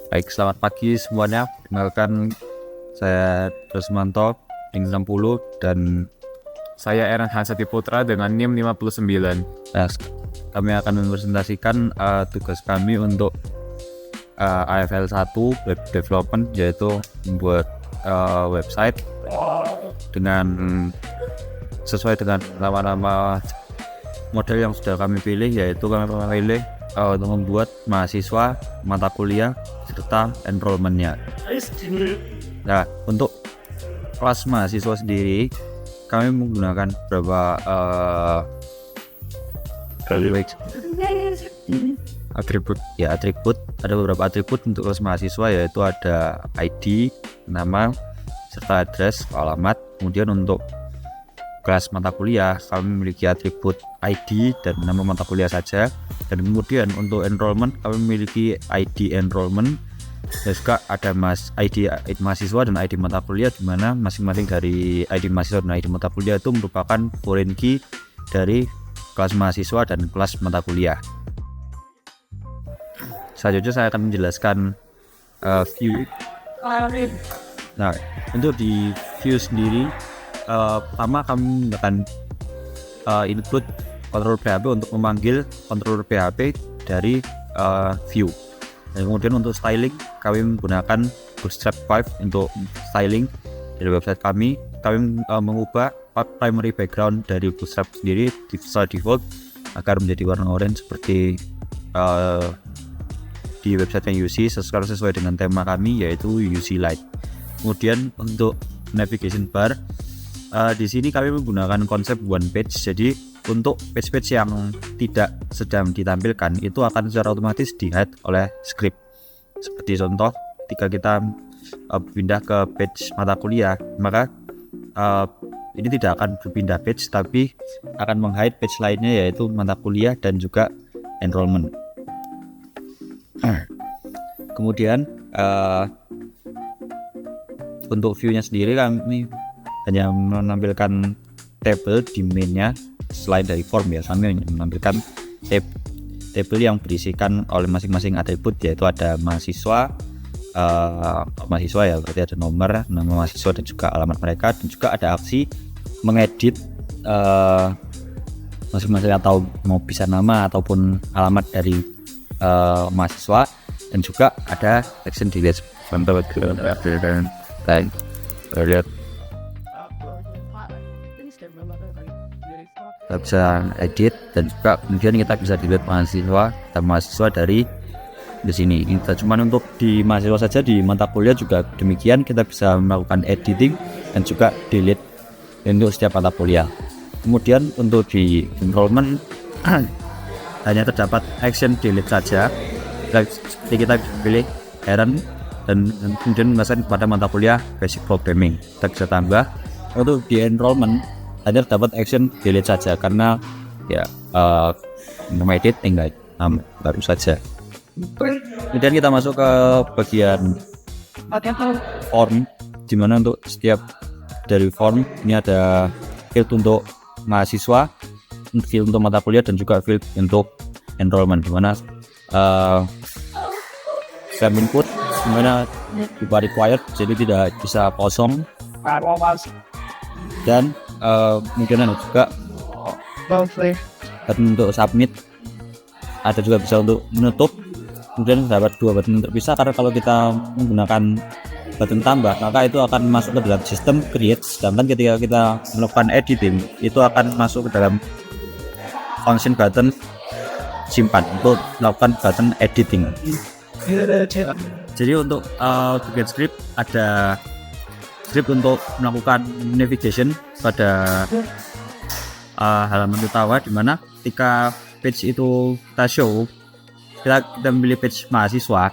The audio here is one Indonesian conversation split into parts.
Baik, selamat pagi semuanya. Kenalkan, saya Rosmanto, NIM 60, dan saya Aaron Hansati Putra dengan NIM 59. Nah, kami akan mempresentasikan tugas kami untuk AFL 1 Web Development, yaitu membuat website dengan sesuai dengan nama-nama model yang sudah kami pilih, yaitu kami pilih untuk membuat mahasiswa, mata kuliah, serta enrollment-nya. Nah, untuk kelas mahasiswa sendiri kami menggunakan beberapa atribut. Ada beberapa atribut untuk kelas mahasiswa, yaitu ada ID, nama, serta address, alamat. Kemudian untuk kelas mata kuliah kami memiliki atribut ID dan nama mata kuliah saja, dan kemudian untuk enrollment kami memiliki ID enrollment, dan juga ada ID mahasiswa dan ID mata kuliah, di mana masing-masing dari ID mahasiswa dan ID mata kuliah itu merupakan foreign key dari kelas mahasiswa dan kelas mata kuliah. Selanjutnya saya akan menjelaskan view. Nah, untuk di view sendiri, pertama kami akan include controller PHP untuk memanggil controller PHP dari view. Dan kemudian untuk styling kami menggunakan Bootstrap 5 untuk styling dari website kami. Kami mengubah primary background dari Bootstrap sendiri di visual default agar menjadi warna orange seperti di website yang UC, sesuai dengan tema kami, yaitu UC Light. Kemudian untuk navigation bar, di sini kami menggunakan konsep one page. Jadi untuk page-page yang tidak sedang ditampilkan itu akan secara otomatis di-hide oleh script. Seperti contoh, ketika kita pindah ke page mata kuliah, maka ini tidak akan berpindah page, tapi akan meng-hide page lainnya, yaitu mata kuliah dan juga enrollment. Kemudian untuk view-nya sendiri kami hanya menampilkan table di main-nya. Selain dari form, ya, kami menampilkan table yang berisikan oleh masing-masing atribut, yaitu ada mahasiswa ya, berarti ada nomor, nama mahasiswa dan juga alamat mereka, dan juga ada aksi mengedit masing-masing, atau mau bisa nama ataupun alamat dari mahasiswa, dan juga ada action delete. Kita bisa edit, dan juga kemudian kita bisa delete mahasiswa dan mahasiswa dari sini. Kita cuman untuk di mahasiswa saja, di mata kuliah juga demikian, kita bisa melakukan editing dan juga delete untuk setiap mata kuliah. Kemudian untuk di enrollment hanya terdapat action delete saja. Seperti kita pilih Aaron dan kemudian menjelaskan kepada mata kuliah basic programming. Kita bisa tambah untuk di enrollment hanya terdapat action delete saja, karena ya edit tinggal baru saja. Kemudian kita masuk ke bagian form, dimana untuk setiap dari form ini ada field untuk mahasiswa, field untuk mata kuliah, dan juga field untuk enrollment, dimana frame input dimana tiba required, jadi tidak bisa kosong, dan kemudian juga button untuk submit, ada juga bisa untuk menutup. Kemudian dapat dua button terpisah, karena kalau kita menggunakan button tambah maka itu akan masuk ke dalam sistem create, sedangkan ketika kita melakukan editing itu akan masuk ke dalam function button simpan untuk melakukan button editing. Jadi untuk bagian script, ada script untuk melakukan navigation pada halaman utama, dimana ketika page itu kita show, kita memilih page mahasiswa,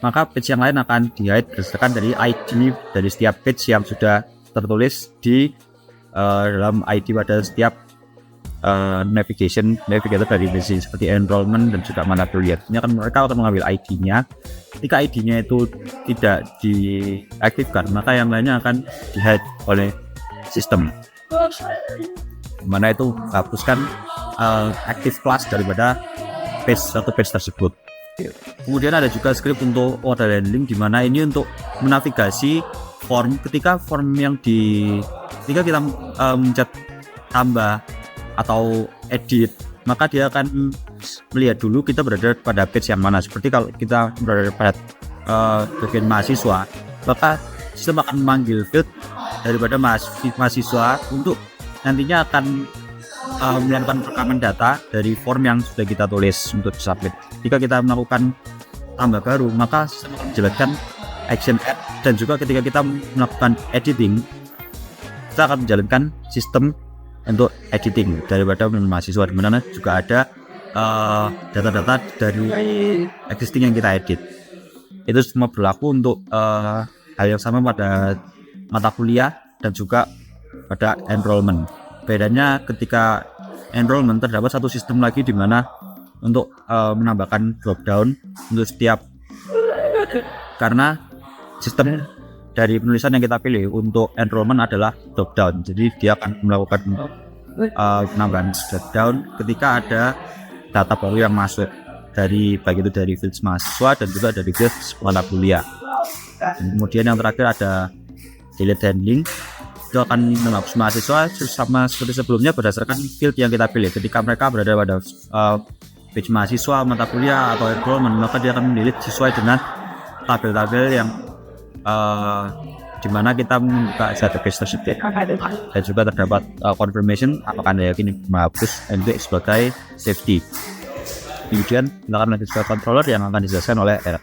maka page yang lain akan di-hide berdasarkan dari ID dari setiap page yang sudah tertulis di dalam ID pada setiap navigator dari base, seperti enrollment dan juga mata kuliah. Ini akan mereka akan mengambil ID-nya. Ketika ID-nya itu tidak diaktifkan, maka yang lainnya akan di-hide oleh sistem, mana itu hapuskan active class daripada page tersebut. Kemudian ada juga script untuk order handling, di mana ini untuk menavigasi form ketika kita mencet tambah atau edit, maka dia akan melihat dulu kita berada pada page yang mana. Seperti kalau kita berada pada bagian mahasiswa, maka sistem akan memanggil field daripada mahasiswa untuk nantinya akan melakukan rekaman data dari form yang sudah kita tulis untuk submit. Jika kita melakukan tambah baru, maka sistem akan menjelaskan action add, dan juga ketika kita melakukan editing, kita akan menjalankan sistem untuk editing daripada mahasiswa, di mana juga ada data-data dari existing yang kita edit. Itu semua berlaku untuk hal yang sama pada mata kuliah dan juga pada enrollment. Bedanya ketika enrollment terdapat satu sistem lagi di mana untuk menambahkan drop down untuk setiap, karena sistem dari penulisan yang kita pilih untuk enrollment adalah drop down. Jadi dia akan melakukan penambahan drop down ketika ada data baru yang masuk dari baik itu dari field mahasiswa dan juga dari field mata kuliah. Dan kemudian yang terakhir ada delete handling, itu akan menghapus mahasiswa sama seperti sebelumnya berdasarkan field yang kita pilih. Ketika mereka berada pada page mahasiswa, mata kuliah atau enrollment, maka dia akan delete sesuai dengan tabel-tabel yang di mana kita membuka database tersebut, dan juga terdapat confirmation apakah Anda yakin menghapus NB sebagai safety. Kemudian kita akan lanjut ke controller yang akan dijelaskan oleh Eric.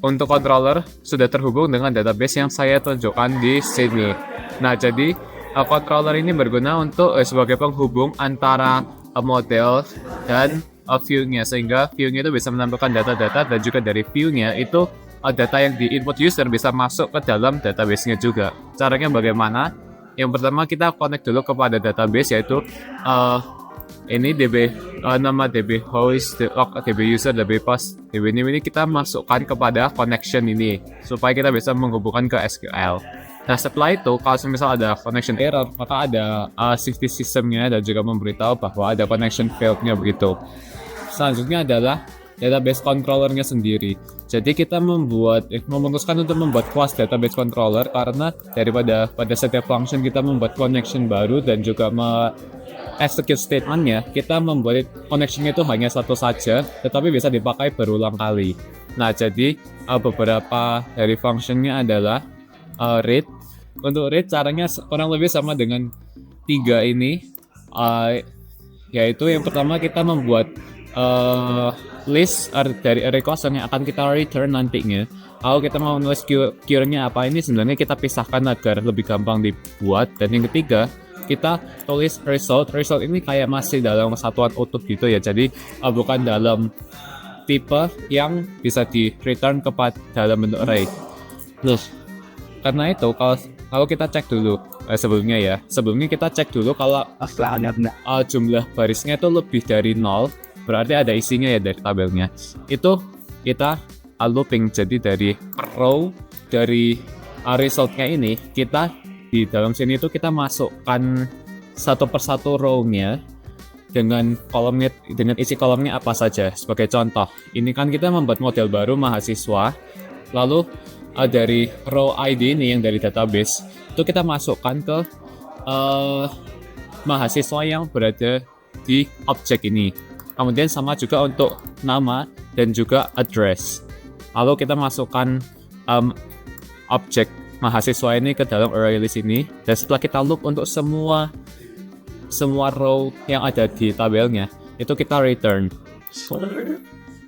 Untuk controller sudah terhubung dengan database yang saya tunjukkan di sini. Nah, jadi controller ini berguna untuk sebagai penghubung antara model dan view-nya, sehingga view-nya itu bisa menampilkan data-data, dan juga dari view-nya itu data yang di input user bisa masuk ke dalam database-nya juga. Caranya bagaimana? Yang pertama kita connect dulu kepada database, yaitu ini nama DB host, DB user, DB post, DB ini kita masukkan kepada connection ini supaya kita bisa menghubungkan ke SQL. Nah, setelah itu kalau misal ada connection error, maka ada safety systemnya dan juga memberitahu bahwa ada connection failed-nya begitu. Selanjutnya adalah database controllernya sendiri. Jadi kita memutuskan untuk membuat class database controller karena daripada pada setiap function kita membuat connection baru dan juga execute statementnya, kita membuat connection itu hanya satu saja, tetapi bisa dipakai berulang kali. Nah, jadi beberapa dari functionnya adalah read. Untuk read caranya kurang lebih sama dengan 3 ini, yaitu yang pertama kita membuat list dari array kosong yang akan kita return nantinya. Kalau kita mau menulis query-nya apa, ini sebenarnya kita pisahkan agar lebih gampang dibuat. Dan yang ketiga, kita tulis result. Result ini kayak masih dalam satuan utuh gitu ya, jadi bukan dalam tipe yang bisa di return kepada dalam bentuk array. Terus karena itu kalau kita cek dulu sebelumnya kita cek dulu kalau jumlah barisnya itu lebih dari 0, berarti ada isinya ya dari tabelnya. Itu kita looping, jadi dari row dari resultnya ini kita di dalam sini itu kita masukkan satu persatu row-nya dengan kolomnya, dengan isi kolomnya apa saja. Sebagai contoh, ini kan kita membuat model baru mahasiswa, lalu dari row ID ini yang dari database itu kita masukkan ke mahasiswa yang berada di objek ini. Kemudian sama juga untuk nama dan juga address. Lalu kita masukkan objek mahasiswa ini ke dalam array list ini, dan setelah kita loop untuk semua row yang ada di tabelnya, itu kita return.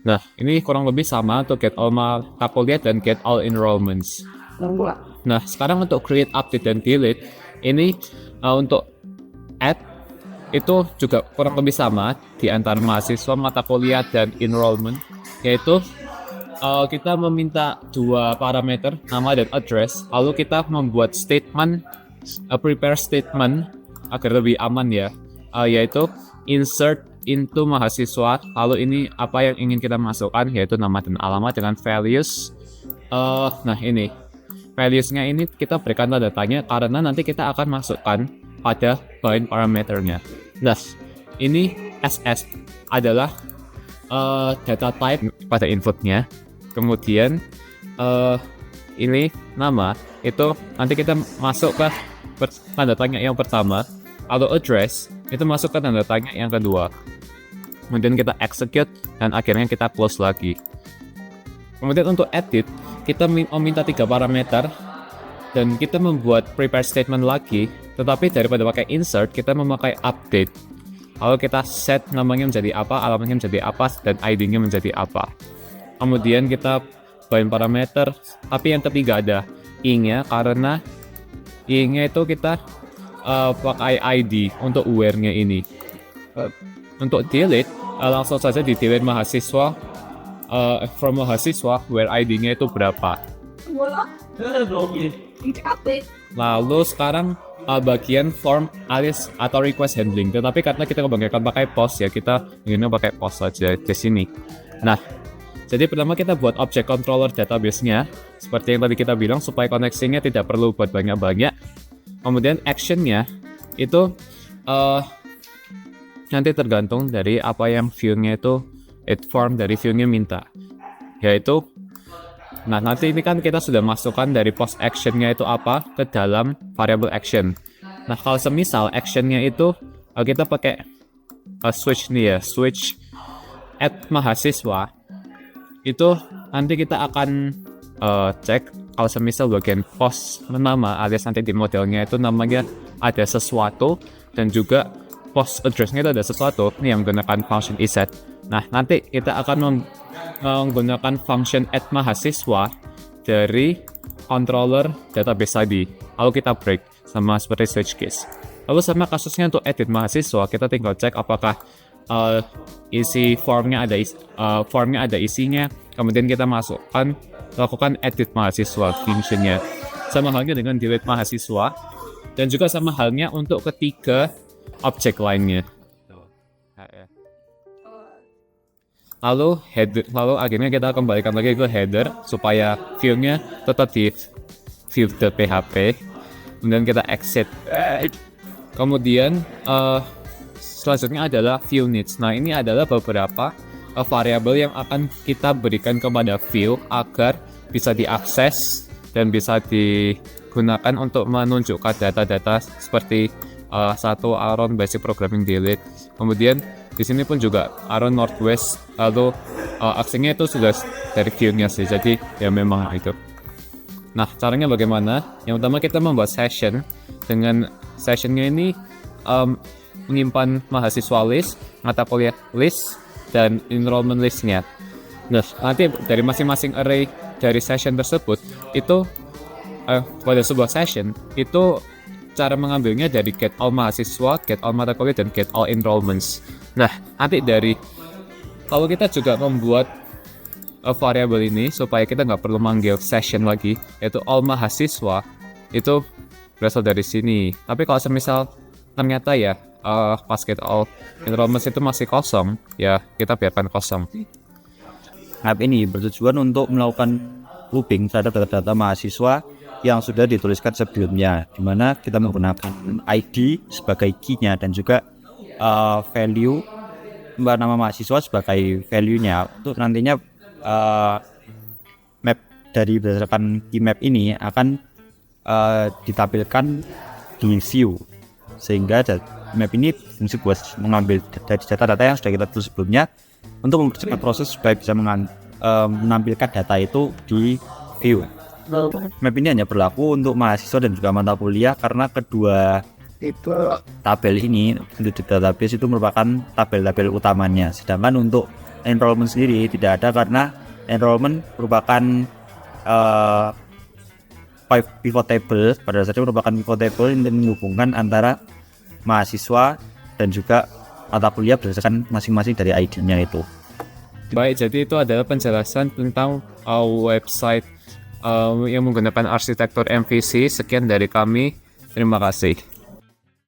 Nah, ini kurang lebih sama untuk get all mata kuliah dan get all enrollments. Nah, sekarang untuk create, update, dan delete, ini untuk add itu juga kurang lebih sama di antara mahasiswa, mata kuliah, dan enrollment, yaitu kita meminta 2 parameter, nama dan address, lalu kita membuat statement, prepare statement agar lebih aman ya, yaitu insert into mahasiswa, lalu ini apa yang ingin kita masukkan, yaitu nama dan alamat dengan values. Nah, ini values-nya ini kita berikan tanda tanya karena nanti kita akan masukkan pada bind parameternya. Nah, ini SS adalah data type pada inputnya. Kemudian ini nama itu nanti kita masuk ke tanda tanya yang pertama. Kalau address itu masuk ke tanda tanya yang kedua. Kemudian kita execute dan akhirnya kita close lagi. Kemudian untuk edit kita meminta 3 parameter dan kita membuat prepare statement lagi, tetapi daripada pakai insert kita memakai update. Lalu kita set namanya menjadi apa, alamatnya menjadi apa, dan ID-nya menjadi apa. Kemudian kita bind parameter, tapi yang ketiga ada i-nya, karena i-nya itu kita pakai ID untuk where-nya ini. Untuk delete, langsung saja di delete mahasiswa from mahasiswa where ID-nya itu berapa. Lalu sekarang bagian form alias atau request handling, tetapi karena kita kebanyakan pakai post ya, kita ingin pakai post saja di sini. Nah, jadi pertama kita buat object controller database-nya seperti yang tadi kita bilang, supaya koneksinya tidak perlu buat banyak-banyak. Kemudian action-nya itu nanti tergantung dari apa yang view-nya itu form dari view-nya minta, yaitu nanti ini kan kita sudah masukkan dari post action-nya itu apa ke dalam variable action. Nah, kalau semisal action-nya itu kita pakai switch nih ya, switch add mahasiswa, itu nanti kita akan cek kalau semisal bagian post nama alias nanti di modelnya itu namanya ada sesuatu dan juga post address-nya itu ada sesuatu, ini yang menggunakan function iset. Nah, nanti kita akan menggunakan function add mahasiswa dari controller database tadi. Lalu kita break sama seperti switch case. Lalu sama kasusnya untuk edit mahasiswa, kita tinggal cek apakah isi formnya ada isinya, kemudian kita lakukan edit mahasiswa functionnya. Sama halnya dengan delete mahasiswa, dan juga sama halnya untuk ketiga objek lainnya. Lalu akhirnya kita kembalikan lagi ke header supaya view-nya tetap di view.php. Kemudian kita exit. Kemudian selanjutnya adalah view needs. Nah, ini adalah beberapa variabel yang akan kita berikan kepada view agar bisa diakses dan bisa digunakan untuk menunjukkan data-data seperti satu Aaron basic programming delete. Kemudian di sini pun juga Aaron Northwest, lalu aksinya itu sudah dari view-nya sih, jadi ya memang itu. Nah, caranya bagaimana? Yang pertama kita membuat session. Dengan sessionnya ini menyimpan mahasiswa list, mata kuliah list, dan enrollment list-nya. Nah, nanti dari masing-masing array dari session tersebut itu pada sebuah session itu cara mengambilnya dari get all mahasiswa, get all mata kuliah, dan get all enrollments. Nah, nanti kalau kita juga membuat variabel ini supaya kita nggak perlu manggil session lagi, yaitu all mahasiswa itu berasal dari sini. Tapi kalau semisal ternyata ya pas get all enrollments itu masih kosong, ya kita biarkan kosong. App ini bertujuan untuk melakukan looping terhadap data-data mahasiswa yang sudah dituliskan sebelumnya, di mana kita menggunakan ID sebagai key-nya dan juga value nama mahasiswa sebagai value-nya, untuk nantinya map dari berdasarkan key map ini akan ditampilkan di view, sehingga map ini fungsi buat mengambil dari data-data yang sudah kita tulis sebelumnya untuk mempercepat proses supaya bisa menampilkan data itu di view. Map ini hanya berlaku untuk mahasiswa dan juga mata kuliah karena kedua tabel ini untuk database itu merupakan tabel-tabel utamanya. Sedangkan untuk enrollment sendiri tidak ada karena enrollment merupakan pivot table, pada dasarnya merupakan pivot table yang menghubungkan antara mahasiswa dan juga mata kuliah berdasarkan masing-masing dari ID-nya itu. Baik, jadi itu adalah penjelasan tentang website yang menggunakan arsitektur MVC. Sekian dari kami. Terima kasih.